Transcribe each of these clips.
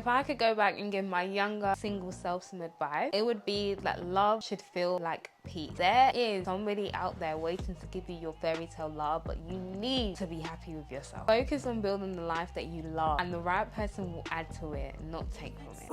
If I could go back and give my younger single self some advice, it would be that love should feel like peace. There is somebody out there waiting to give you your fairy tale love, but you need to be happy with yourself. Focus on building the life that you love, and the right person will add to it, not take from it.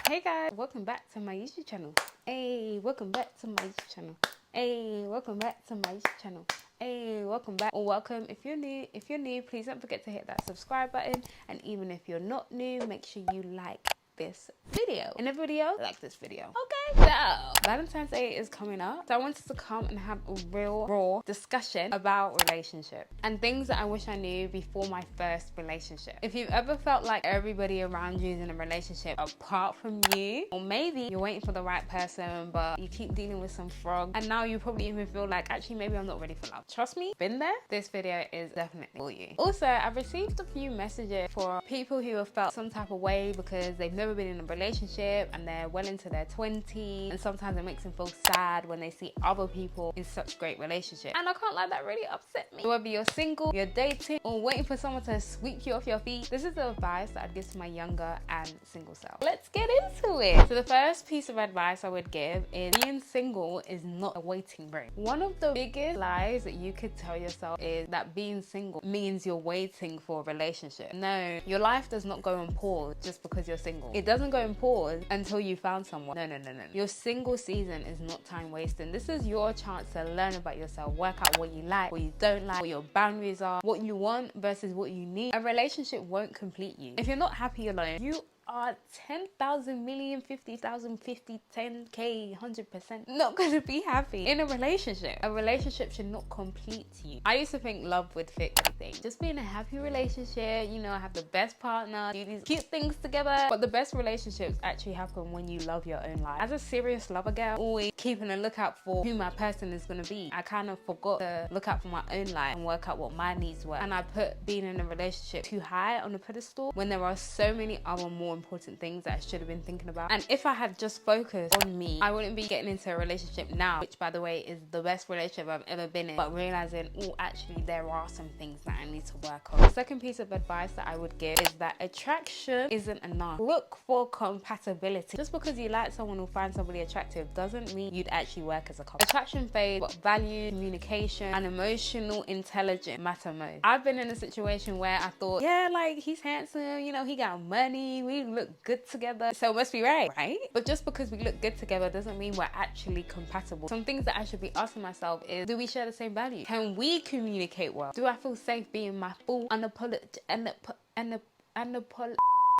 Hey guys, welcome back to my YouTube channel. Hey, welcome back to my YouTube channel. Hey, welcome back to my YouTube channel. Hey, welcome back or welcome if you're new. If you're new, please don't forget to hit that subscribe button, and even if you're not new, make sure you like this video. In a video like this video. Okay, so Valentine's Day is coming up, so I wanted to come and have a real raw discussion about relationships and things that I wish I knew before my first relationship. If you've ever felt like everybody around you is in a relationship apart from you, or maybe you're waiting for the right person but you keep dealing with some frog, and now you probably even feel like, actually maybe I'm not ready for love. Trust me, been there. This video is definitely for you. Also, I've received a few messages for people who have felt some type of way because they've never been in a relationship and they're well into their 20s, and sometimes it makes them feel sad when they see other people in such great relationships. And I can't lie, that really upset me. Whether you're single, you're dating, or waiting for someone to sweep you off your feet, this is the advice that I'd give to my younger and single self. Let's get into it. So the first piece of advice I would give is being single is not a waiting room. One of the biggest lies that you could tell yourself is that being single means you're waiting for a relationship. No, your life does not go on pause just because you're single. It doesn't go in pause until you found someone. No. Your single season is not time wasting. This is your chance to learn about yourself, work out what you like, what you don't like, what your boundaries are, what you want versus what you need. A relationship won't complete you. If you're not happy alone, you are 10,000 million, 50,000, 50, 10K, 100% not gonna be happy in a relationship. A relationship should not complete you. I used to think love would fix everything. Just be in a happy relationship, you know, have the best partner, do these cute things together. But the best relationships actually happen when you love your own life. As a serious lover girl, always keeping a lookout for who my person is gonna be, I kind of forgot to look out for my own life and work out what my needs were. And I put being in a relationship too high on a pedestal when there are so many other more important things that I should have been thinking about. And if I had just focused on me, I wouldn't be getting into a relationship now, which by the way is the best relationship I've ever been in, but realizing, oh, actually there are some things that I need to work on. The second piece of advice that I would give is that attraction isn't enough. Look for compatibility. Just because you like someone or find somebody attractive doesn't mean you'd actually work as a couple. Attraction fades, but value, communication, and emotional intelligence matter most. I've been in a situation where I thought, yeah, like he's handsome, you know, he got money, we look good together, so it must be right? But just because we look good together doesn't mean we're actually compatible. Some things that I should be asking myself is, do we share the same value? Can we communicate well? Do I feel safe being my full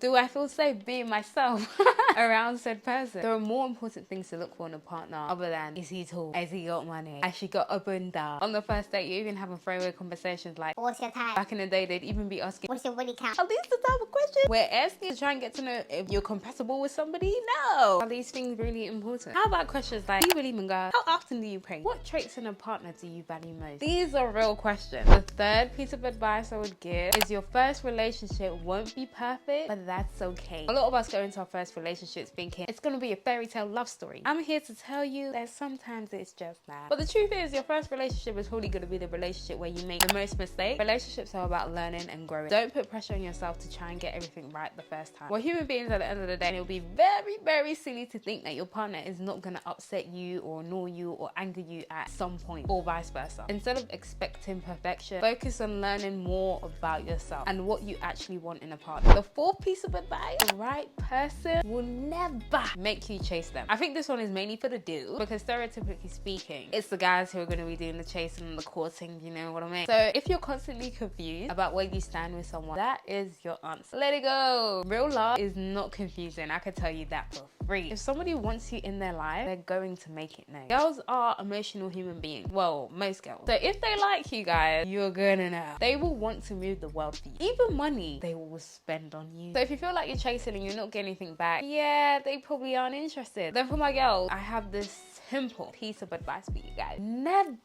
do I feel safe being myself around said person? There are more important things to look for in a partner other than, is he tall? Has he got money? Has she got a bunda? On the first date, you even having throwaway conversations like, what's your type? Back in the day, they'd even be asking, what's your body count? Are these the type of questions we're asking to try and get to know if you're compatible with somebody? No. Are these things really important? How about questions like, do you believe in God? How often do you pray? What traits in a partner do you value most? These are real questions. The third piece of advice I would give is your first relationship won't be perfect, but that's okay. A lot of us go into our first relationships thinking it's gonna be a fairy tale love story. I'm here to tell you that sometimes it's just that. But the truth is, your first relationship is probably gonna be the relationship where you make the most mistakes. Relationships are about learning and growing. Don't put pressure on yourself to try and get everything right the first time. We're human beings at the end of the day, and it'll be very, very silly to think that your partner is not gonna upset you or annoy you or anger you at some point, or vice versa. Instead of expecting perfection, focus on learning more about yourself and what you actually want in a partner. The fourth piece of advice, the right person will never make you chase them. I think this one is mainly for the dude, because stereotypically speaking, it's the guys who are going to be doing the chasing and the courting, you know what I mean? So if you're constantly confused about where you stand with someone, that is your answer. Let it go. Real love is not confusing. I can tell you that for free. If somebody wants you in their life, they're going to make it known. Girls are emotional human beings. Well, most girls. So if they like you guys, you're gonna know. They will want to move the world for you. Even money, they will spend on you. So if you feel like you're chasing and you're not getting anything back, yeah, they probably aren't interested. Then for my girls, I have this simple piece of advice for you guys. Never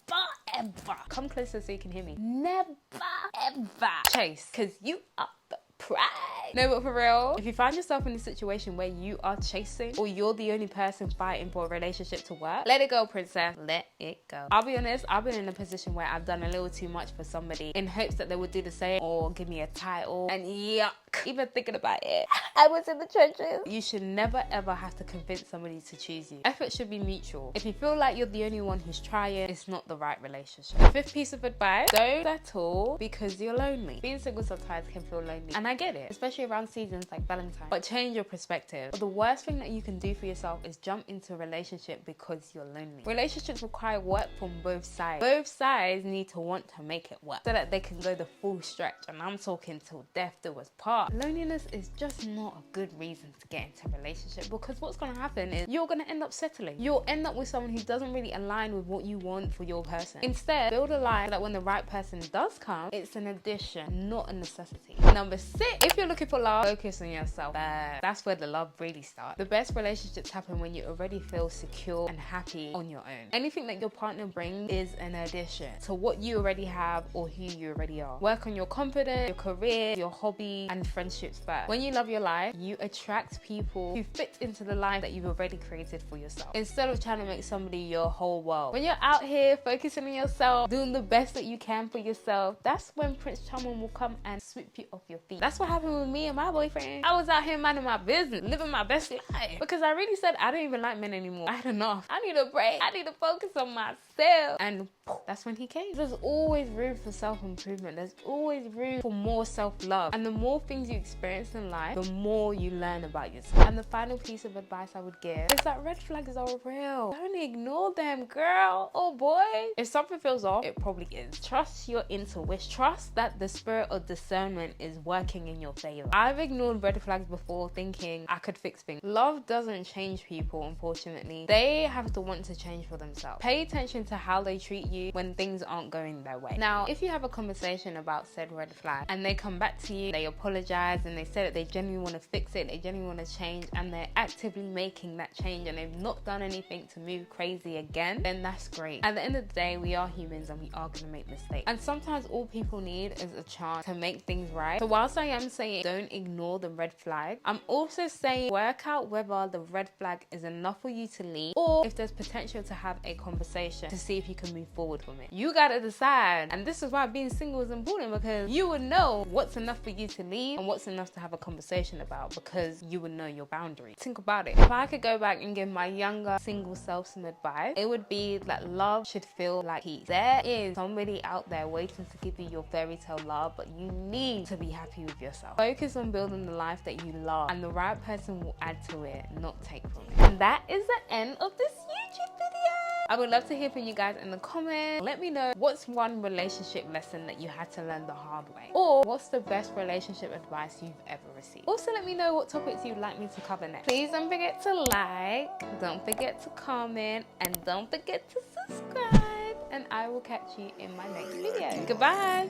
ever, come closer so you can hear me, never ever chase, because you are the Pride. No, but for real, if you find yourself in a situation where you are chasing or you're the only person fighting for a relationship to work, let it go, princess. Let it go. I'll be honest, I've been in a position where I've done a little too much for somebody in hopes that they would do the same or give me a title, and yuck, even thinking about it, I was in the trenches. You should never ever have to convince somebody to choose you. Effort should be mutual. If you feel like you're the only one who's trying, it's not the right relationship. The fifth piece of advice: don't settle because you're lonely. Being single sometimes can feel lonely, and I get it, especially around seasons like Valentine. But change your perspective. But the worst thing that you can do for yourself is jump into a relationship because you're lonely. Relationships require work from both sides. Both sides need to want to make it work so that they can go the full stretch, and I'm talking till death do us part. Loneliness is just not a good reason to get into a relationship, because what's going to happen is you're going to end up settling. You'll end up with someone who doesn't really align with what you want for your person. Instead, build a life so that when the right person does come, it's an addition, not a necessity. Number 6, if you're looking for love, focus on yourself. That's where the love really starts. The best relationships happen when you already feel secure and happy on your own. Anything that your partner brings is an addition to what you already have or who you already are. Work on your confidence, your career, your hobby, and friendships first. When you love your life, you attract people who fit into the life that you've already created for yourself, instead of trying to make somebody your whole world. When you're out here focusing on yourself, doing the best that you can for yourself, that's when Prince Charming will come and sweep you off your feet. That's what happened with me and my boyfriend. I was out here minding my business, living my best life, because I really said I don't even like men anymore. I had enough. I need a break. I need to focus on myself. And that's when he came. There's always room for self-improvement. There's always room for more self-love. And the more things you experience in life, the more you learn about yourself. And the final piece of advice I would give is that red flags are real. Don't ignore them, girl. Oh boy. If something feels off, it probably is. Trust your intuition. Trust that the spirit of discernment is working in your favor. I've ignored red flags before thinking I could fix things. Love doesn't change people, unfortunately. They have to want to change for themselves. Pay attention to how they treat you when things aren't going their way. Now, if you have a conversation about said red flag and they come back to you, they apologize and they say that they genuinely want to fix it, they genuinely want to change, and they're actively making that change and they've not done anything to move crazy again, then that's great. At the end of the day, we are humans and we are going to make mistakes. And sometimes all people need is a chance to make things right. So whilst I am saying don't ignore the red flag, I'm also saying work out whether the red flag is enough for you to leave, or if there's potential to have a conversation to see if you can move forward from it. You gotta decide. And this is why being single is important, because you would know what's enough for you to leave and what's enough to have a conversation about, because you would know your boundaries. Think about it. If I could go back and give my younger single self some advice, it would be that love should feel like peace. There is somebody out there waiting to give you your fairy tale love, but you need to be happy with yourself. Focus on building the life that you love, and the right person will add to it, not take from it. And that is the end of this YouTube video. I would love to hear from you guys in the comments. Let me know what's one relationship lesson that you had to learn the hard way, or what's the best relationship advice you've ever received. Also, let me know what topics you'd like me to cover next. Please don't forget to like, don't forget to comment, and don't forget to subscribe. And I will catch you in my next video. Goodbye.